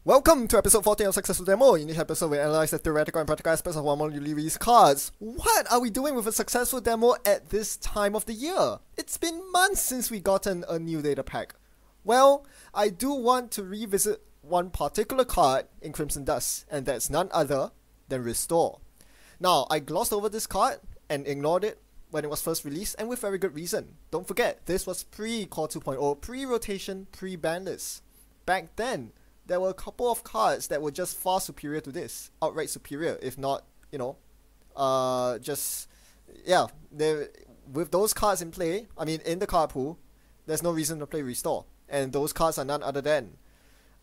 Welcome to episode 14 of Successful Demo. In this episode, we analyze the theoretical and practical aspects of one more newly released cards. What are we doing with a successful demo at this time of the year? It's been months since we gotten a new data pack. Well, I do want to revisit one particular card in Crimson Dust, and that's none other than Restore. Now, I glossed over this card and ignored it when it was first released, and with very good reason. Don't forget, this was pre-Core 2.0, pre-rotation, pre-ban list. Back then, there were a couple of cards that were just far superior to this, outright superior, if not, with those cards in play, in the card pool, there's no reason to play Restore. And those cards are none other than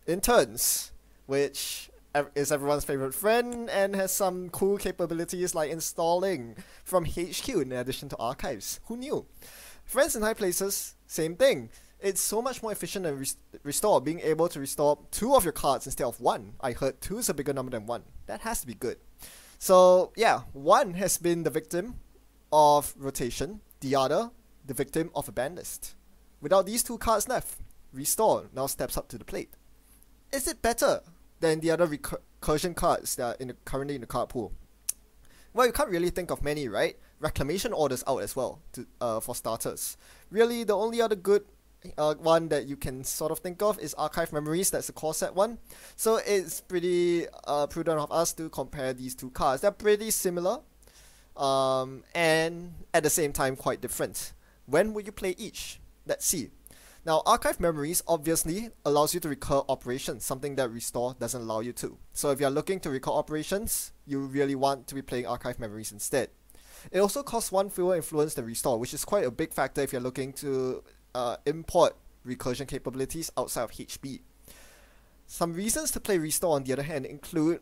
Interns, which is everyone's favorite friend and has some cool capabilities like installing from HQ in addition to archives. Who knew? Friends in High Places, same thing. It's so much more efficient than Restore, being able to restore 2 of your cards instead of 1. I heard 2 is a bigger number than 1. That has to be good. So yeah, 1 has been the victim of rotation, the other, the victim of a ban list. Without these 2 cards left, Restore now steps up to the plate. Is it better than the other recursion cards that are currently in the card pool? Well, you can't really think of many, right? Reclamation Order's out as well, for starters. Really, the only other good one that you can sort of think of is Archive Memories. That's the core set one. So it's pretty prudent of us to compare these 2 cards. They're pretty similar, and at the same time quite different. When will you play each? Let's see. Now, Archive Memories obviously allows you to recur operations, something that Restore doesn't allow you to. So if you're looking to recur operations, you really want to be playing Archive Memories instead. It also costs 1 fewer influence than Restore, which is quite a big factor if you're looking to import recursion capabilities outside of HB. Some reasons to play Restore, on the other hand, include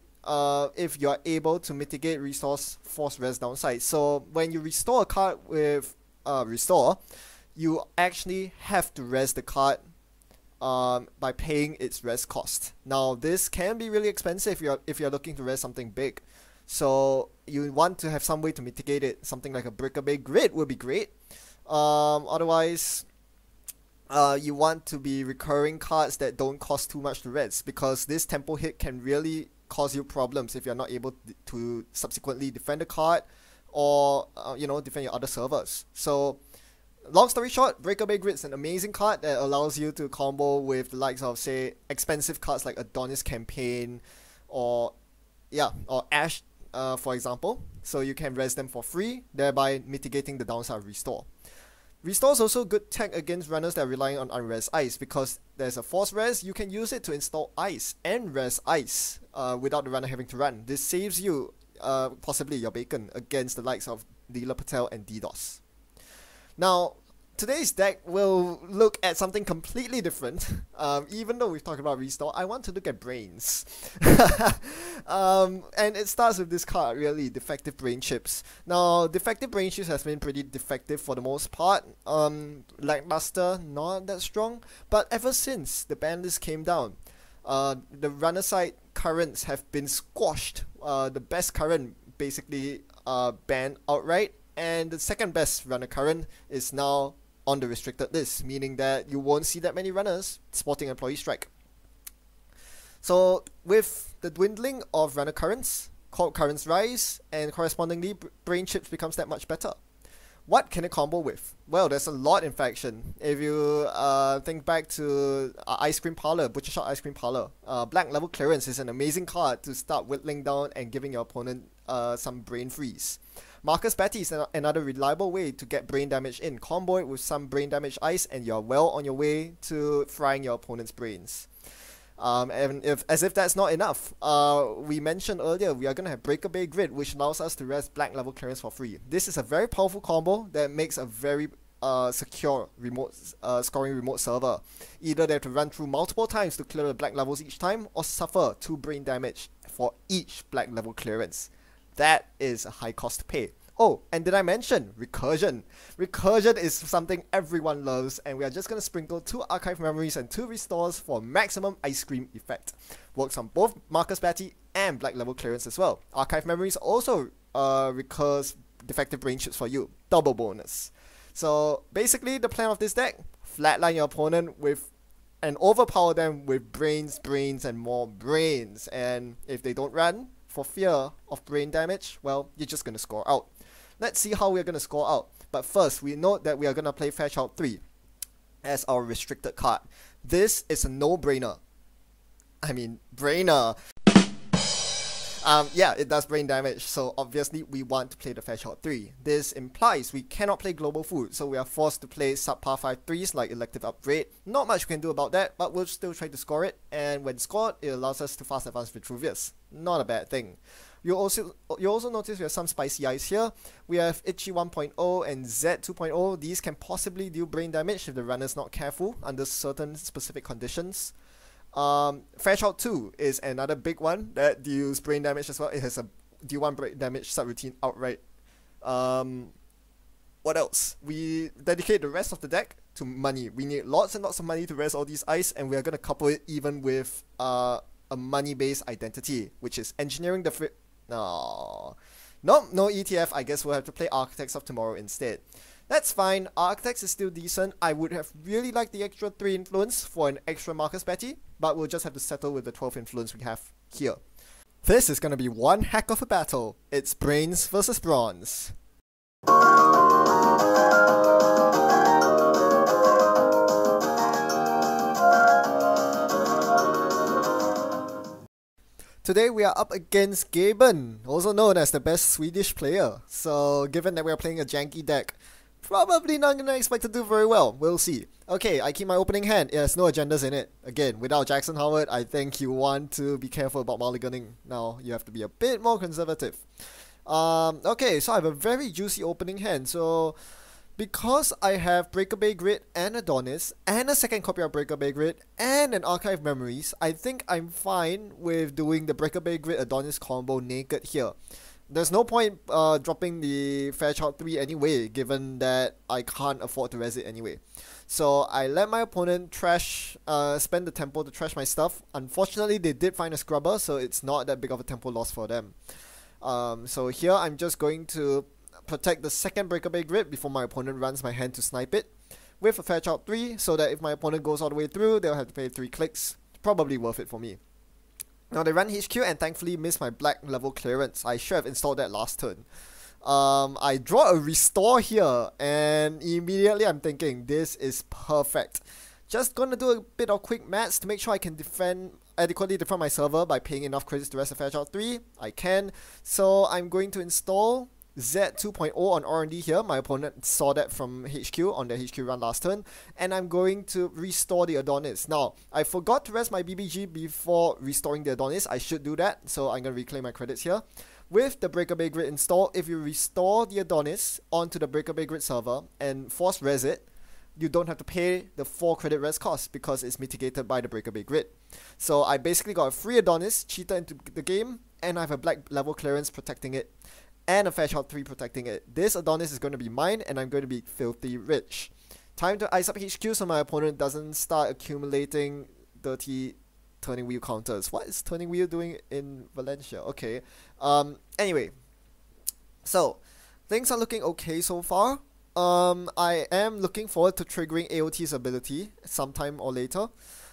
if you're able to mitigate Restore's force res downside. So when you restore a card with Restore, you actually have to res the card by paying its res cost. Now, this can be really expensive if you're looking to res something big. So you want to have some way to mitigate it. Something like a Breakaway Grid would be great. Otherwise, you want to be recurring cards that don't cost too much to res, because this tempo hit can really cause you problems if you're not able to subsequently defend the card or defend your other servers. So long story short, Breakaway Grid is an amazing card that allows you to combo with the likes of, say, expensive cards like Adonis Campaign or Ash, for example. So you can res them for free, thereby mitigating the downside of Restore. Restore is also good tech against runners that are relying on unres ice, because there's a force res, you can use it to install ice and res ice without the runner having to run. This saves you, possibly your beyoken, against the likes of Leela Patel and DDoS. Now, today's deck will look at something completely different. Even though we've talked about Restore, I want to look at brains. And it starts with this card, really, Defective Brain Chips. Now, Defective Brain Chips has been pretty defective for the most part. Lackluster, not that strong. But ever since the ban list came down, the runner side currents have been squashed. The best current basically banned outright. And the second best runner current is now on the restricted list, meaning that you won't see that many runners sporting Employee Strike. So with the dwindling of runner currents, core currents rise, and correspondingly brain chips becomes that much better. What can it combo with? Well, there's a lot in faction. If you think back to Ice Cream Parlor, Butcher Shot Ice Cream Parlor, Black Level Clearance is an amazing card to start whittling down and giving your opponent some brain freeze. Marcus Betty is another reliable way to get brain damage in. Combo it with some brain damage ice and you're well on your way to frying your opponent's brains. And as if that's not enough, we mentioned earlier we are going to have Breakaway Grid, which allows us to res Black Level Clearance for free. This is a very powerful combo that makes a very secure remote scoring remote server. Either they have to run through multiple times to clear the black levels each time, or suffer 2 brain damage for each Black Level Clearance. That is a high cost to pay. Oh, and did I mention Recursion? Recursion is something everyone loves, and we are just going to sprinkle 2 Archive Memories and 2 Restores for maximum ice cream effect. Works on both Marcus Betty and Black Level Clearance as well. Archive Memories also recurs Defective Brain Chips for you. Double bonus. So basically the plan of this deck, flatline your opponent with and overpower them with brains, brains, and more brains. And if they don't run for fear of brain damage, well, you're just going to score out. Let's see how we're going to score out. But first, we note that we are going to play Fairchild 3 as our restricted card. This is a no-brainer. I mean, brainer. Yeah, it does brain damage, so obviously we want to play the Fairchild 3. This implies we cannot play global food, so we are forced to play subpar 5-3s like elective upgrade. Not much we can do about that, but we'll still try to score it, and when scored, it allows us to fast advance Vitruvius. Not a bad thing. You also notice we have some spicy eyes here. We have Itchy 1.0 and Z 2.0. These can possibly deal brain damage if the runner's not careful under certain specific conditions. Fairchild 2 is another big one that deals brain damage as well. It has a deal 1 brain damage subroutine outright. What else? We dedicate the rest of the deck to money. We need lots and lots of money to rest all these ice, and we are going to couple it even with a money-based identity, which is engineering the no ETF. I guess we'll have to play Architects of Tomorrow instead. That's fine. Architects is still decent. I would have really liked the extra 3 influence for an extra Marcus Betty, but we'll just have to settle with the 12 influence we have here. This is going to be one heck of a battle. It's brains versus bronze. Today we are up against Gaben, also known as the best Swedish player. So given that we are playing a janky deck, probably not going to expect to do very well. We'll see. Okay, I keep my opening hand. It has no agendas in it. Again, without Jackson Howard, I think you want to be careful about mulliganing. Now, you have to be a bit more conservative. Okay, so I have a very juicy opening hand. So, because I have Breaker Bay Grid and Adonis, and a second copy of Breaker Bay Grid, and an Archive Memories, I think I'm fine with doing the Breaker Bay Grid Adonis combo naked here. There's no point dropping the Fairchild 3 anyway, given that I can't afford to res it anyway. So I let my opponent trash, spend the tempo to trash my stuff. Unfortunately, they did find a scrubber, so it's not that big of a tempo loss for them. So here I'm just going to protect the second Breaker Bay Grid before my opponent runs my hand to snipe it with a Fairchild 3, so that if my opponent goes all the way through, they'll have to pay 3 clicks. Probably worth it for me. Now they run HQ and thankfully missed my black level clearance. I should have installed that last turn. I draw a restore here, and immediately I'm thinking this is perfect. Just gonna do a bit of quick maths to make sure I can adequately defend my server by paying enough credits to rest of Fairchild 3. I can. So I'm going to install Z 2.0 on R&D here. My opponent saw that from HQ on the HQ run last turn, and I'm going to restore the Adonis. Now, I forgot to rest my BBG before restoring the Adonis. I should do that, so I'm going to reclaim my credits here. With the Breaker Bay Grid installed, if you restore the Adonis onto the Breaker Bay Grid server and force res it, you don't have to pay the 4 credit res cost because it's mitigated by the Breaker Bay Grid. So I basically got a free Adonis, cheated into the game, and I have a black level clearance protecting it, and a Fairchild 3 protecting it. This Adonis is going to be mine, and I'm going to be filthy rich. Time to ice up HQ so my opponent doesn't start accumulating dirty turning wheel counters. What is turning wheel doing in Valencia? Okay. Anyway. So, things are looking okay so far. I am looking forward to triggering AOT's ability sometime or later.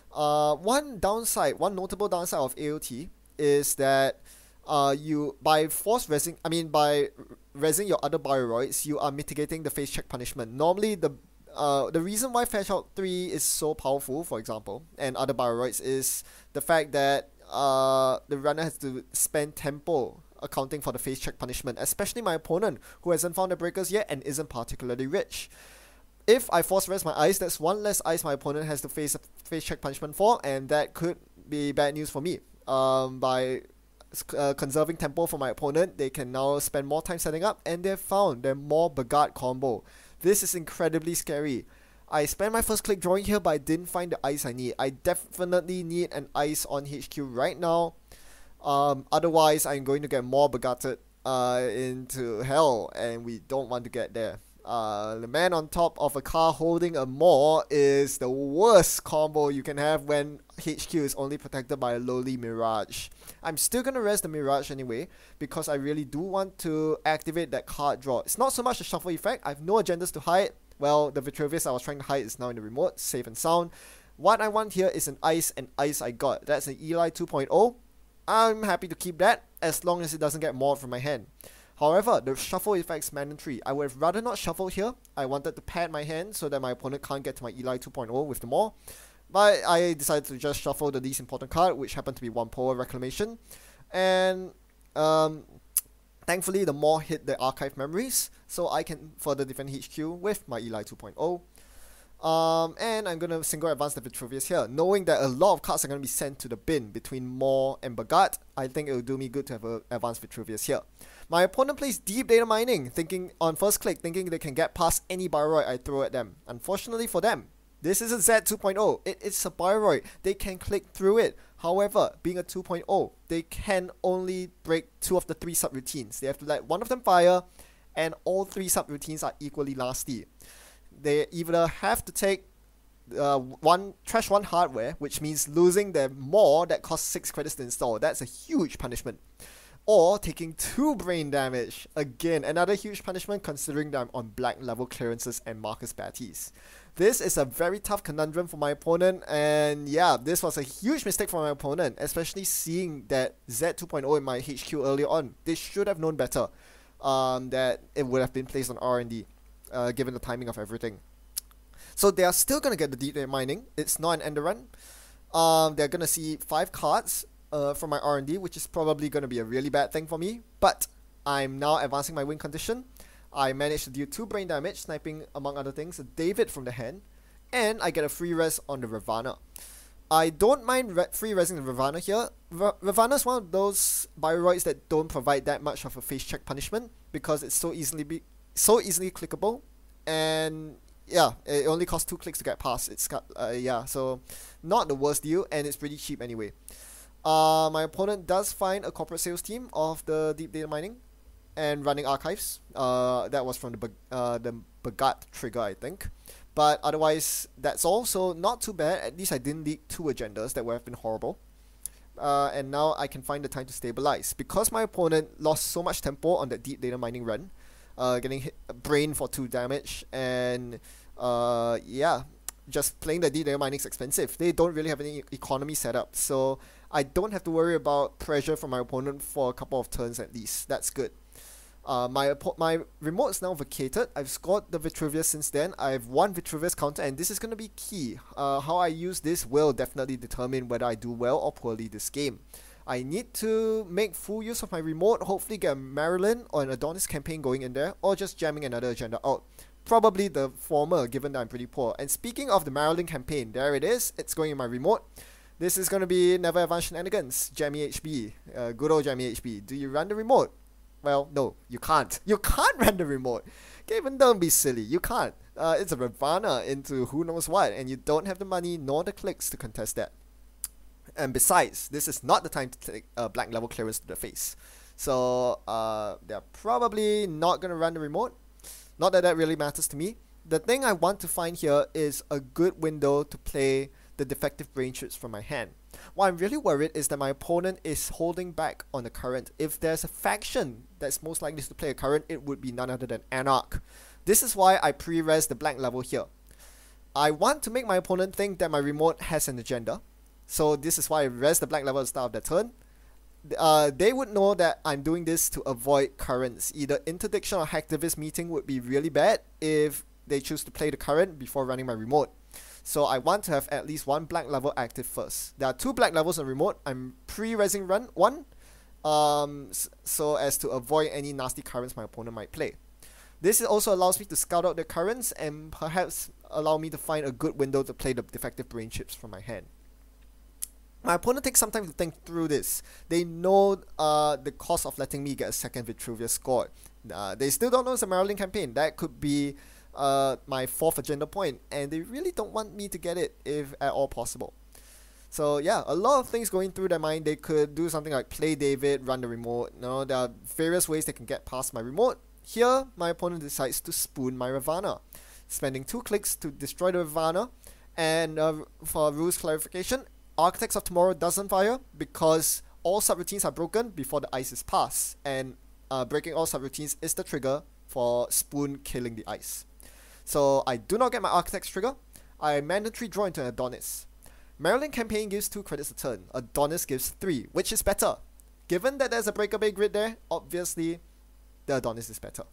One notable downside of AOT is that by resing your other Bioroids, you are mitigating the face check punishment. Normally, the reason why Fairchild 3 is so powerful, for example, and other Bioroids is the fact that the runner has to spend tempo accounting for the face check punishment, especially my opponent, who hasn't found the breakers yet and isn't particularly rich. If I force rest my ice, that's one less ice my opponent has to face a face check punishment for, and that could be bad news for me. By conserving tempo for my opponent, they can now spend more time setting up, and they've found their more Bagat combo. This is incredibly scary. I spent my first click drawing here, but I didn't find the ice I need. I definitely need an ice on HQ right now. Otherwise, I'm going to get more Bagatted into hell, and we don't want to get there. The man on top of a car holding a maw is the worst combo you can have when HQ is only protected by a lowly Mirage. I'm still going to rest the Mirage anyway, because I really do want to activate that card draw. It's not so much a shuffle effect. I have no agendas to hide. Well, the Vitruvius I was trying to hide is now in the remote, safe and sound. What I want here is an ice, and ice I got. That's an Eli 2.0. I'm happy to keep that as long as it doesn't get mauled from my hand. However, the shuffle effect's mandatory. I would have rather not shuffle here. I wanted to pad my hand so that my opponent can't get to my Eli 2.0 with the maul. But I decided to just shuffle the least important card, which happened to be 1 Power Reclamation. And thankfully the maul hit the archive memories, so I can further defend HQ with my Eli 2.0. And I'm going to single advance the Vitruvius here. Knowing that a lot of cards are going to be sent to the bin between Maw and Bagat, I think it will do me good to have an advanced Vitruvius here. My opponent plays Deep Data Mining, thinking on first click, thinking they can get past any Bioroid I throw at them. Unfortunately for them, this is a Z 2.0. It is a Bioroid. They can click through it. However, being a 2.0, they can only break 2 of the 3 subroutines. They have to let 1 of them fire, and all 3 subroutines are equally nasty. They either have to take trash 1 hardware, which means losing their Maw that costs 6 credits to install. That's a huge punishment. Or taking 2 brain damage. Again, another huge punishment considering that I'm on black level clearances and Marcus Batties. This is a very tough conundrum for my opponent, and yeah, this was a huge mistake for my opponent, especially seeing that Z 2.0 in my HQ earlier on. They should have known better that it would have been placed on R&D, given the timing of everything. So they are still going to get the deep data mining. It's not an end run. They're going to see 5 cards from my R&D, which is probably going to be a really bad thing for me, but I'm now advancing my win condition. I managed to deal 2 brain damage, sniping among other things a David from the hand, and I get a free res on the Ravana. I don't mind free resing the Ravana here. Ravana is one of those Bioroids that don't provide that much of a face check punishment because it's so easily clickable, and yeah, it only costs 2 clicks to get past. It's got yeah, so not the worst deal, and it's pretty cheap anyway. My opponent does find a corporate sales team of the deep data mining and running archives. That was from the Bagat trigger, I think. But otherwise, that's all. So not too bad. At least I didn't leak 2 agendas that would have been horrible. And now I can find the time to stabilize. Because my opponent lost so much tempo on that deep data mining run, getting hit brain for 2 damage, and yeah, just playing the deep data mining is expensive. They don't really have any economy set up, so I don't have to worry about pressure from my opponent for a couple of turns at least. That's good. My remote is now vacated. I've scored the Vitruvius since then. I have 1 Vitruvius counter, and this is going to be key. How I use this will definitely determine whether I do well or poorly this game. I need to make full use of my remote, hopefully get a Marilyn or an Adonis campaign going in there, or just jamming another agenda out. Probably the former, given that I'm pretty poor. And speaking of the Marilyn campaign, there it is. It's going in my remote. This is going to be Never Advanced Shenanigans, Jammy HB, good old Jammy HB. Do you run the remote? Well, no, you can't. You can't run the remote. Kevin, don't be silly. You can't. It's a Ravana into who knows what, and you don't have the money nor the clicks to contest that. And besides, this is not the time to take black level clearance to the face. So they're probably not going to run the remote. Not that that really matters to me. The thing I want to find here is a good window to play the defective brain chips from my hand. What I'm really worried is that my opponent is holding back on the current. If there's a faction that's most likely to play a current, it would be none other than Anarch. This is why I pre-res the black level here. I want to make my opponent think that my remote has an agenda. So this is why I res the black level at the start of their turn. They would know that I'm doing this to avoid currents. Either interdiction or hacktivist meeting would be really bad if they choose to play the current before running my remote. So I want to have at least 1 black level active first. There are 2 black levels on remote. I'm pre-resing run 1 so as to avoid any nasty currents my opponent might play. This also allows me to scout out the currents and perhaps allow me to find a good window to play the defective brain chips from my hand. My opponent takes some time to think through this. They know the cost of letting me get a second Vitruvius scored. They still don't know it's a Marilyn campaign. That could be my 4th agenda point, and they really don't want me to get it if at all possible. So yeah, a lot of things going through their mind. They could do something like play David, run the remote. No, there are various ways they can get past my remote. Here, my opponent decides to spoon my Ravana, spending 2 clicks to destroy the Ravana. And for rules clarification, Architects of Tomorrow doesn't fire because all subroutines are broken before the ice is passed, and breaking all subroutines is the trigger for Spoon killing the ice. So I do not get my Architect's trigger. I mandatory draw into an Adonis. Maryland Campaign gives 2 credits a turn. Adonis gives 3, which is better. Given that there's a breakaway grid there, obviously the Adonis is better.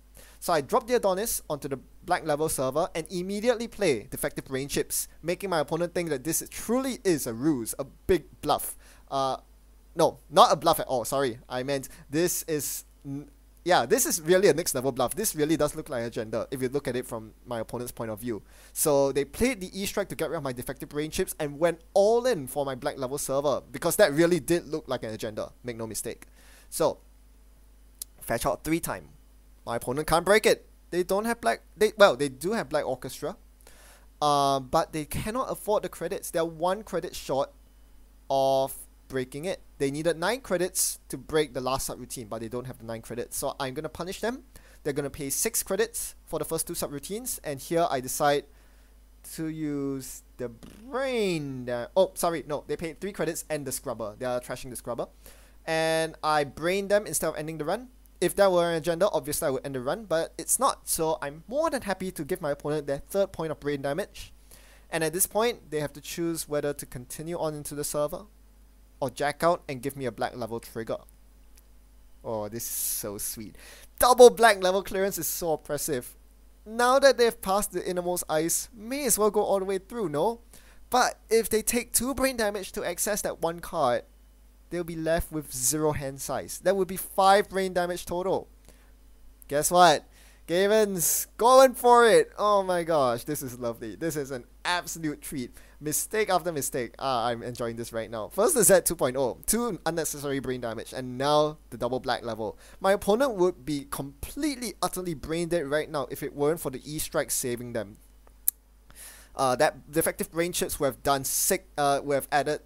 So I drop the Adonis onto the black level server and immediately play defective brain chips, making my opponent think that this truly is a ruse, a big bluff. No, not a bluff at all, sorry. I meant this is... yeah, this is really a next level bluff. This really does look like agenda if you look at it from my opponent's point of view. So they played the E-Strike to get rid of my defective brain chips and went all in for my black level server, because that really did look like an agenda, make no mistake. So, fetch out 3 time. My opponent can't break it. They don't have black... they do have black orchestra, but they cannot afford the credits. They're 1 credit short of breaking it. They needed 9 credits to break the last subroutine, but they don't have the 9 credits. So I'm going to punish them. They're going to pay 6 credits for the first 2 subroutines, and here I decide to use the brain... oh, sorry, no, they paid 3 credits and the scrubber. They are trashing the scrubber. And I brain them instead of ending the run. If that were an agenda, obviously I would end the run, but it's not. So I'm more than happy to give my opponent their 3rd point of brain damage. And at this point, they have to choose whether to continue on into the server or jack out and give me a black level trigger. Oh, this is so sweet. Double black level clearance is so oppressive. Now that they've passed the innermost ice, may as well go all the way through, no? But if they take 2 brain damage to access that 1 card, they'll be left with 0 hand size. That would be 5 brain damage total. Guess what? Gaven's going for it. Oh my gosh, this is lovely. This is an absolute treat. Mistake after mistake. I'm enjoying this right now. First the Z 2.0, 2 unnecessary brain damage, and now the double black level. My opponent would be completely, utterly brain dead right now if it weren't for the E-Strike saving them. That defective brain chips would have done would have added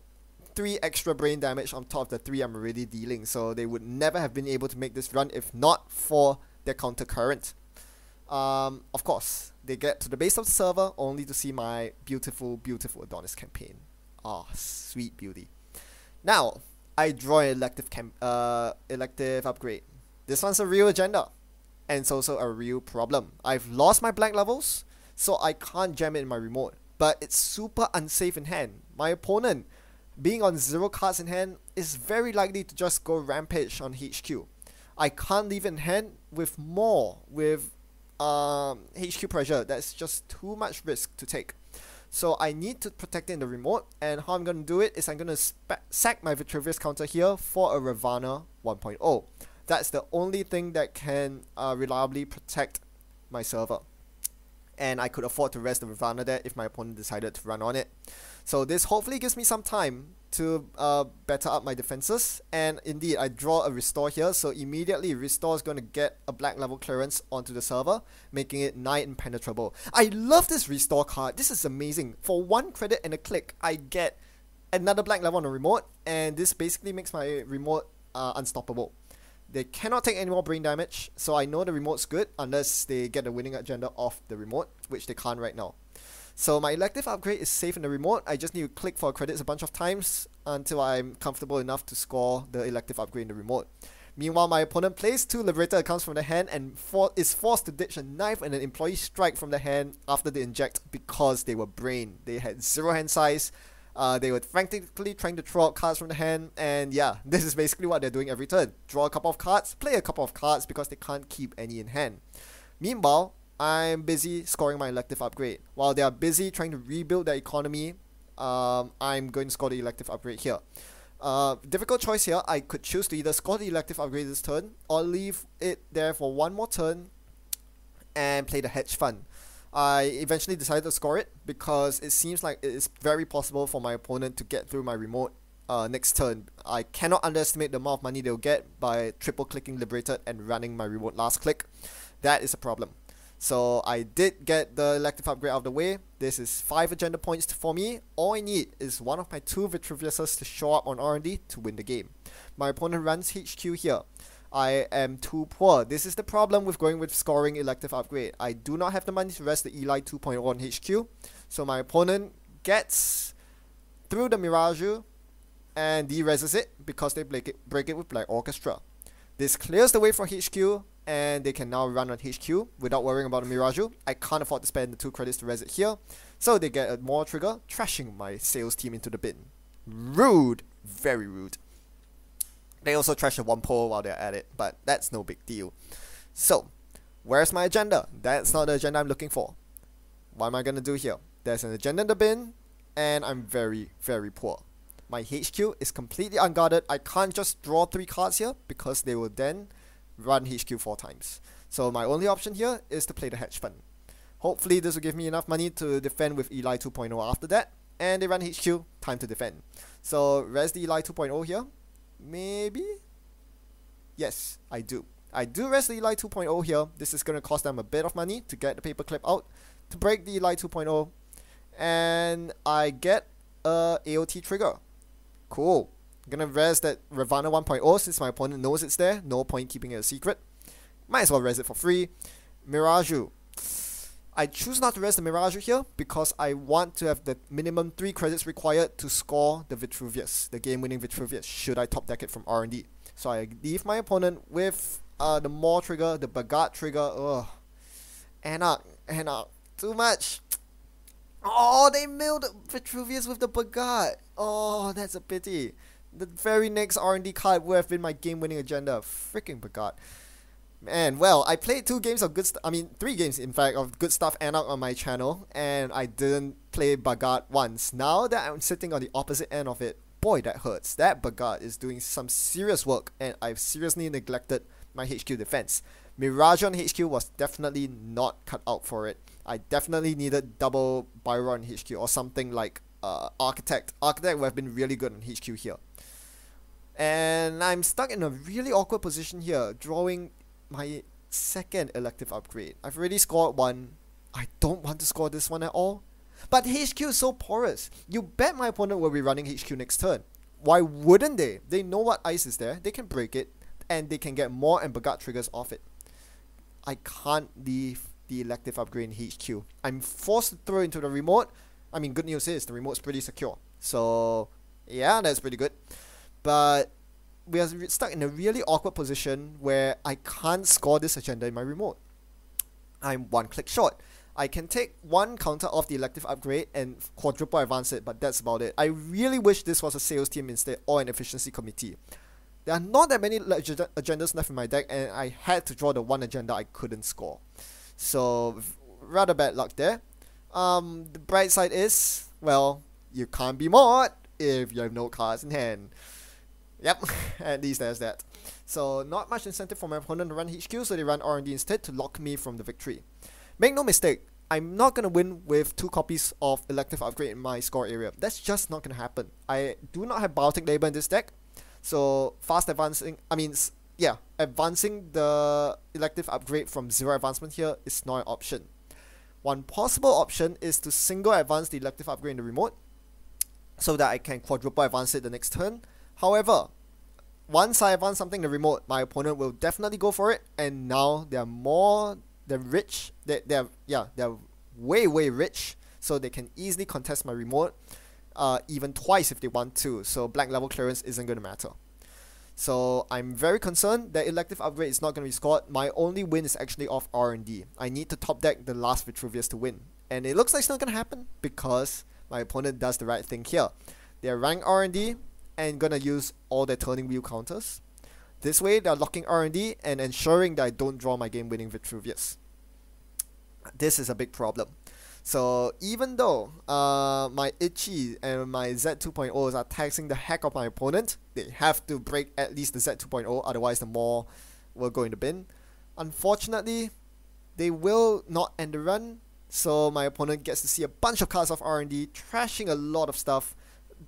3 extra brain damage on top of the 3 I'm already dealing, so they would never have been able to make this run if not for their counter current. Of course, they get to the base of the server only to see my beautiful, beautiful Adonis campaign. Ah, sweet beauty. Now, I draw an elective upgrade. This one's a real agenda, and it's also a real problem. I've lost my black levels, so I can't jam it in my remote, but it's super unsafe in hand. My opponent, being on 0 cards in hand, is very likely to just go rampage on HQ. I can't leave it in hand with HQ pressure. That's just too much risk to take. So I need to protect it in the remote, and how I'm going to do it is I'm going to sack my Vitruvius counter here for a Ravana 1.0. That's the only thing that can reliably protect my server. And I could afford to rest the Ravana there if my opponent decided to run on it. So this hopefully gives me some time to better up my defenses, and indeed I draw a restore here, so immediately restore is going to get a black level clearance onto the server, making it nigh impenetrable. I love this restore card. This is amazing. For 1 credit and a click, I get another black level on the remote, and this basically makes my remote unstoppable. They cannot take any more brain damage, so I know the remote's good unless they get the winning agenda off the remote, which they can't right now. So my elective upgrade is safe in the remote. I just need to click for credits a bunch of times until I'm comfortable enough to score the elective upgrade in the remote. Meanwhile, my opponent plays 2 Liberator accounts from the hand and is forced to ditch a knife and an employee strike from the hand after they inject because they were brain. They had 0 hand size. They were frantically trying to throw out cards from the hand, and yeah, this is basically what they're doing every turn. Draw a couple of cards, play a couple of cards because they can't keep any in hand. Meanwhile, I'm busy scoring my elective upgrade. While they are busy trying to rebuild their economy, I'm going to score the elective upgrade here. Difficult choice here. I could choose to either score the elective upgrade this turn or leave it there for 1 more turn and play the hedge fund. I eventually decided to score it because it seems like it is very possible for my opponent to get through my remote next turn. I cannot underestimate the amount of money they'll get by triple clicking Liberated and running my remote last click. That is a problem. So I did get the elective upgrade out of the way. This is 5 agenda points for me. All I need is 1 of my 2 Vitruviuses to show up on R&D to win the game. My opponent runs HQ here. I am too poor. This is the problem with going with scoring elective upgrade. I do not have the money to rest the Eli 2.0 on HQ. So my opponent gets through the Mirage and de-reses it because they break it with Black Orchestra. This clears the way for HQ. and they can now run on HQ without worrying about the Miraju. I can't afford to spend the 2 credits to res it here, so they get a more trigger, trashing my sales team into the bin. Rude. Very rude. They also trash a 1 pole while they're at it, but that's no big deal. So, where's my agenda? That's not the agenda I'm looking for. What am I gonna do here? There's an agenda in the bin, and I'm very, very poor. My HQ is completely unguarded. I can't just draw 3 cards here because they will then run HQ 4 times. So my only option here is to play the hedge fund. Hopefully this will give me enough money to defend with Eli 2.0 after that. And they run HQ, time to defend. So res the Eli 2.0 here. Maybe? Yes, I do. I do res the Eli 2.0 here. This is going to cost them a bit of money to get the paperclip out, to break the Eli 2.0. And I get a AOT trigger. Cool. I'm gonna res that Ravana 1.0 since my opponent knows it's there. No point keeping it a secret. Might as well res it for free. Miraju. I choose not to res the Miraju here because I want to have the minimum 3 credits required to score the Vitruvius, the game-winning Vitruvius, should I top deck it from R&D. So I leave my opponent with the Maw trigger, the Bagat trigger. Ugh. Anarch. Too much. Oh, they milled Vitruvius with the Bagat. Oh, that's a pity. The very next R&D card would have been my game-winning agenda. Freaking Bagat. Man, well, I played 2 games of good stuff. I mean, 3 games, in fact, of good stuff Anarch on my channel, and I didn't play Bagat once. Now that I'm sitting on the opposite end of it, boy, that hurts. That Bagat is doing some serious work, and I've seriously neglected my HQ defense. Mirage on HQ was definitely not cut out for it. I definitely needed double Byron on HQ or something like Architect. Architect would have been really good on HQ here. And I'm stuck in a really awkward position here, drawing my 2nd elective upgrade. I've already scored 1. I don't want to score this one at all. But HQ is so porous. You bet my opponent will be running HQ next turn. Why wouldn't they? They know what ice is there. They can break it. And they can get more and Bagat triggers off it. I can't leave the elective upgrade in HQ. I'm forced to throw it into the remote. I mean, good news is the remote's pretty secure. So, yeah, that's pretty good. But we are stuck in a really awkward position where I can't score this agenda in my remote. I'm 1 click short. I can take 1 counter off the elective upgrade and quadruple advance it, but that's about it. I really wish this was a sales team instead or an efficiency committee. There are not that many agendas left in my deck, and I had to draw the 1 agenda I couldn't score. So, rather bad luck there. The bright side is, well, you can't be mod if you have no cards in hand. Yep, at least there's that. So, not much incentive for my opponent to run HQ, so they run R&D instead to lock me from the victory. Make no mistake, I'm not going to win with 2 copies of elective upgrade in my score area. That's just not going to happen. I do not have Biotic Labor in this deck. So, fast advancing, advancing the elective upgrade from 0 advancement here is not an option. One possible option is to single advance the elective upgrade in the remote so that I can quadruple advance it the next turn. However, once I advance something in the remote, my opponent will definitely go for it, and now they're rich. They're way rich, so they can easily contest my remote. Even twice if they want to, so black level clearance isn't going to matter. So I'm very concerned that elective upgrade is not going to be scored. My only win is actually off R&D. I need to top deck the last Vitruvius to win, and it looks like it's not going to happen because my opponent does the right thing here. They're running R&D and going to use all their turning wheel counters. This way they're locking R&D and ensuring that I don't draw my game winning Vitruvius. This is a big problem. So even though my Itchy and my Z 2.0s are taxing the heck of my opponent, they have to break at least the Z 2.0, otherwise the Maw will go in the bin. Unfortunately, they will not end the run, so my opponent gets to see a bunch of cards of R&D, trashing a lot of stuff.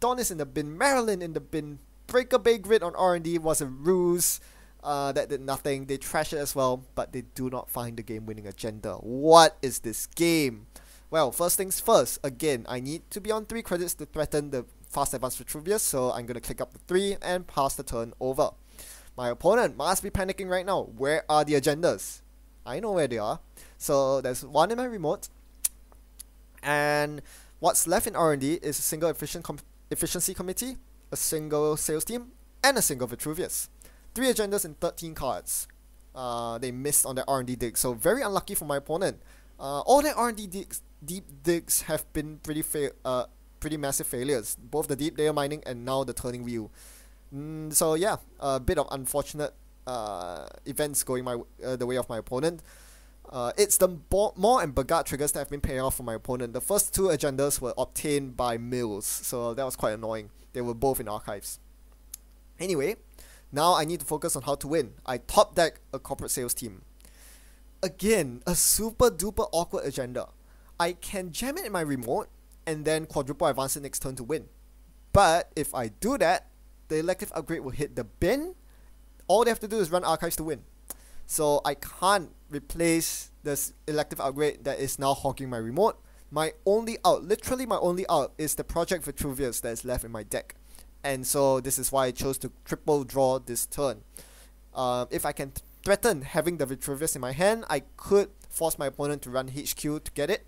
Dawn is in the bin, Marilyn in the bin, Breaker Bay Grid on R&D was a ruse. That did nothing. They trash it as well, but they do not find the game-winning agenda. What is this game? Well, first things first, again, I need to be on 3 credits to threaten the fast advance Vitruvius, so I'm going to click up the 3 and pass the turn over. My opponent must be panicking right now. Where are the agendas? I know where they are. So there's 1 in my remote, and what's left in R&D is a single efficiency committee, a single sales team, and a single Vitruvius. 3 agendas and 13 cards. They missed on their R&D dig, so very unlucky for my opponent. All their R&D digs, deep digs have been pretty massive failures. Both the deep layer mining and now the turning wheel. So yeah, a bit of unfortunate events going the way of my opponent. It's the Maw and Bagat triggers that have been paying off for my opponent. The first two agendas were obtained by Mills, so that was quite annoying. They were both in archives. Anyway, now I need to focus on how to win. I top deck a corporate sales team. Again, a super duper awkward agenda. I can jam it in my remote and then quadruple advance it next turn to win. But if I do that, the elective upgrade will hit the bin. All they have to do is run archives to win. So I can't replace this elective upgrade that is now hogging my remote. My only out, literally my only out, is the Project Vitruvius that is left in my deck. And so this is why I chose to triple draw this turn. If I can threaten having the Vitruvius in my hand, I could force my opponent to run HQ to get it.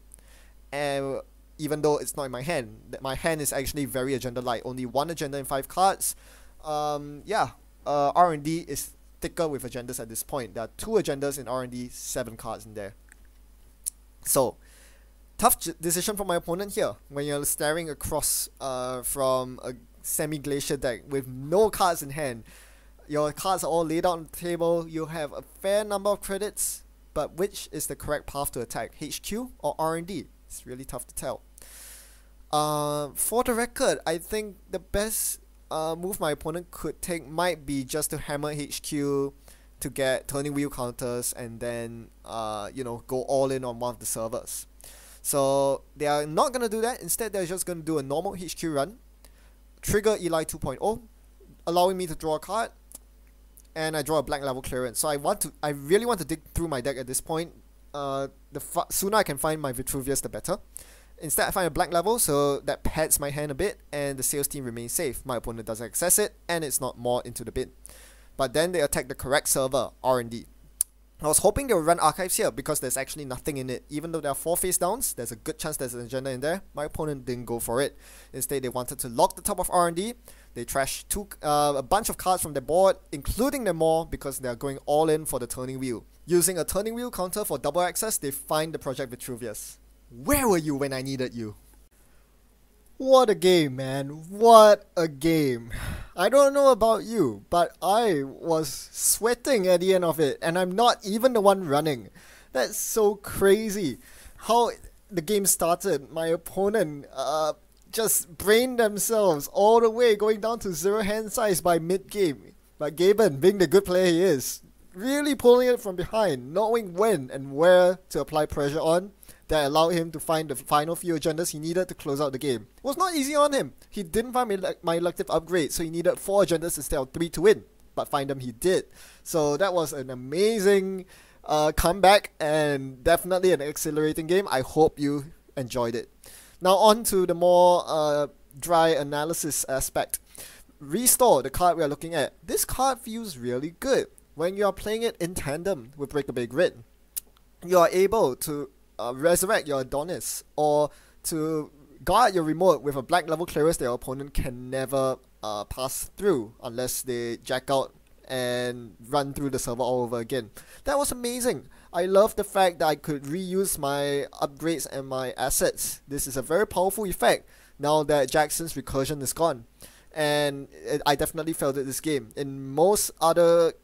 And even though it's not in my hand, my hand is actually very agenda light. Only one agenda in 5 cards. R&D is thicker with agendas at this point. There are 2 agendas in R&D, 7 cards in there. So, tough decision for my opponent here. When you're staring across from a semi-glacier deck with no cards in hand, your cards are all laid out on the table, you have a fair number of credits, but which is the correct path to attack, HQ or R&D? It's really tough to tell. For the record, I think the best move my opponent could take might be just to hammer HQ to get turning wheel counters and then go all in on one of the servers. So they are not going to do that. Instead, they're just going to do a normal HQ run, trigger Eli 2.0, allowing me to draw a card, and I draw a black level clearance. So I really want to dig through my deck at this point. The sooner I can find my Vitruvius, the better. Instead, I find a black level, so that pads my hand a bit, and the sales team remains safe. My opponent doesn't access it, and it's not more into the bin. But then they attack the correct server, R&D. I was hoping they would run archives here because there's actually nothing in it. Even though there are 4 face downs, there's a good chance there's an agenda in there. My opponent didn't go for it. Instead, they wanted to lock the top of R&D. They trashed a bunch of cards from their board, including their Maw, because they're going all in for the turning wheel. Using a turning wheel counter for double access, they find the Project Vitruvius. Where were you when I needed you? What a game, man. What a game. I don't know about you, but I was sweating at the end of it, and I'm not even the one running. That's so crazy. How the game started, my opponent just brained themselves all the way, going down to 0 hand size by mid-game. But Gaben, being the good player he is, really pulling it from behind, knowing when and where to apply pressure on, that allowed him to find the final few agendas he needed to close out the game. It was not easy on him. He didn't find my elective upgrade, so he needed 4 agendas instead of 3 to win. But find them he did. So that was an amazing comeback and definitely an exhilarating game. I hope you enjoyed it. Now on to the more dry analysis aspect. Restore, the card we are looking at. This card feels really good. When you are playing it in tandem with Break the Bay Grid, you are able to resurrect your Adonis, or to guard your remote with a black level clearance that your opponent can never pass through unless they jack out and run through the server all over again. That was amazing. I love the fact that I could reuse my upgrades and my assets. This is a very powerful effect now that Jackson's recursion is gone. And I definitely felt it this game. In most other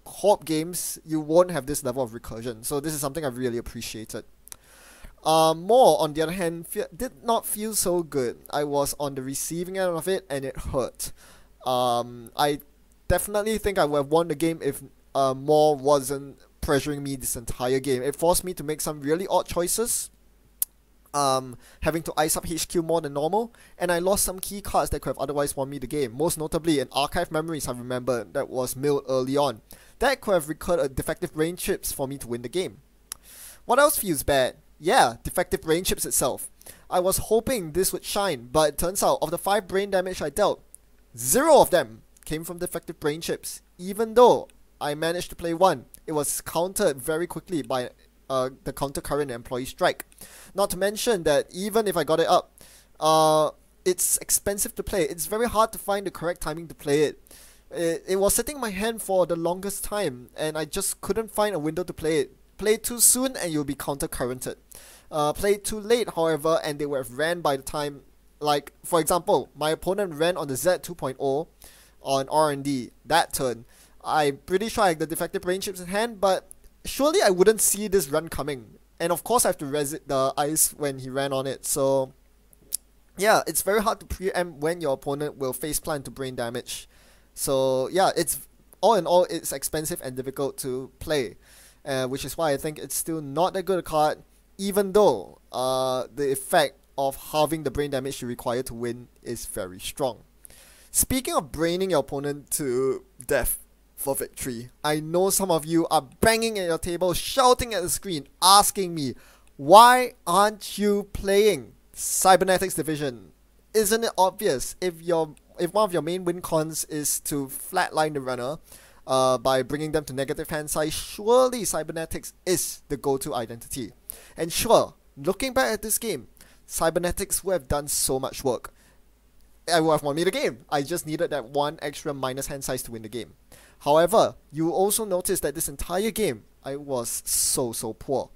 Corp games, you won't have this level of recursion. So this is something I really appreciated. More, on the other hand, did not feel so good. I was on the receiving end of it, and it hurt. I definitely think I would have won the game if More wasn't pressuring me this entire game. It forced me to make some really odd choices, having to ice up HQ more than normal, and I lost some key cards that could have otherwise won me the game. Most notably, an Archive Memories I remember that was milled early on. That could have recurred a defective brain chips for me to win the game. What else feels bad? Yeah, defective brain chips itself. I was hoping this would shine, but it turns out of the 5 brain damage I dealt, 0 of them came from defective brain chips. Even though I managed to play 1, it was countered very quickly by the counter current employee strike. Not to mention that even if I got it up, it's expensive to play. It's very hard to find the correct timing to play it. It was sitting in my hand for the longest time, and I just couldn't find a window to play it. Play it too soon and you'll be counter-currented. Play it too late, however, and they would have ran by the time, like, for example, my opponent ran on the Z 2.0 on R&D that turn. I'm pretty sure I had the defective brain chips in hand, but surely I wouldn't see this run coming. And of course I have to reset the ice when he ran on it, so yeah, it's very hard to preempt when your opponent will face plant to brain damage. So yeah, it's all in all, it's expensive and difficult to play, which is why I think it's still not that good a card, even though the effect of halving the brain damage you require to win is very strong. Speaking of braining your opponent to death for victory, I know some of you are banging at your table, shouting at the screen, asking me, why aren't you playing Cybernetics Division? Isn't it obvious? If one of your main win cons is to flatline the runner by bringing them to negative hand size, surely Cybernetics is the go-to identity. And sure, looking back at this game, Cybernetics would have done so much work. I would have won me the game. I just needed that one extra minus hand size to win the game. However, you will also notice that this entire game, I was so poor.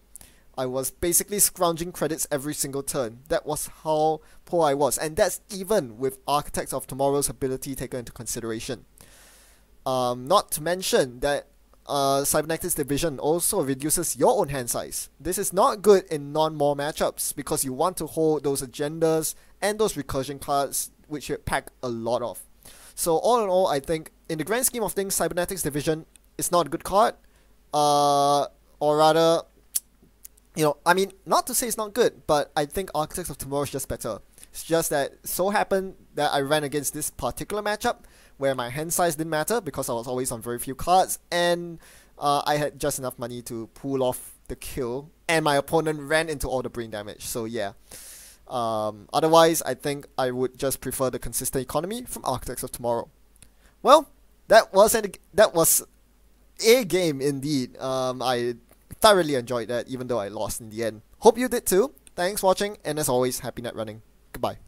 I was basically scrounging credits every single turn. That was how poor I was. And that's even with Architects of Tomorrow's ability taken into consideration. Not to mention that Cybernetics Division also reduces your own hand size. This is not good in non-more matchups because you want to hold those agendas and those recursion cards, which you pack a lot of. So all in all, I think in the grand scheme of things, Cybernetics Division is not a good card. Or rather, you know, I mean, not to say it's not good, but I think Architects of Tomorrow is just better. It's just that it so happened that I ran against this particular matchup where my hand size didn't matter because I was always on very few cards, and I had just enough money to pull off the kill, and my opponent ran into all the brain damage. So yeah. Otherwise, I think I would just prefer the consistent economy from Architects of Tomorrow. Well, that was a game indeed. I thoroughly enjoyed that, even though I lost in the end. Hope you did too. Thanks for watching, and as always, happy net running. Goodbye.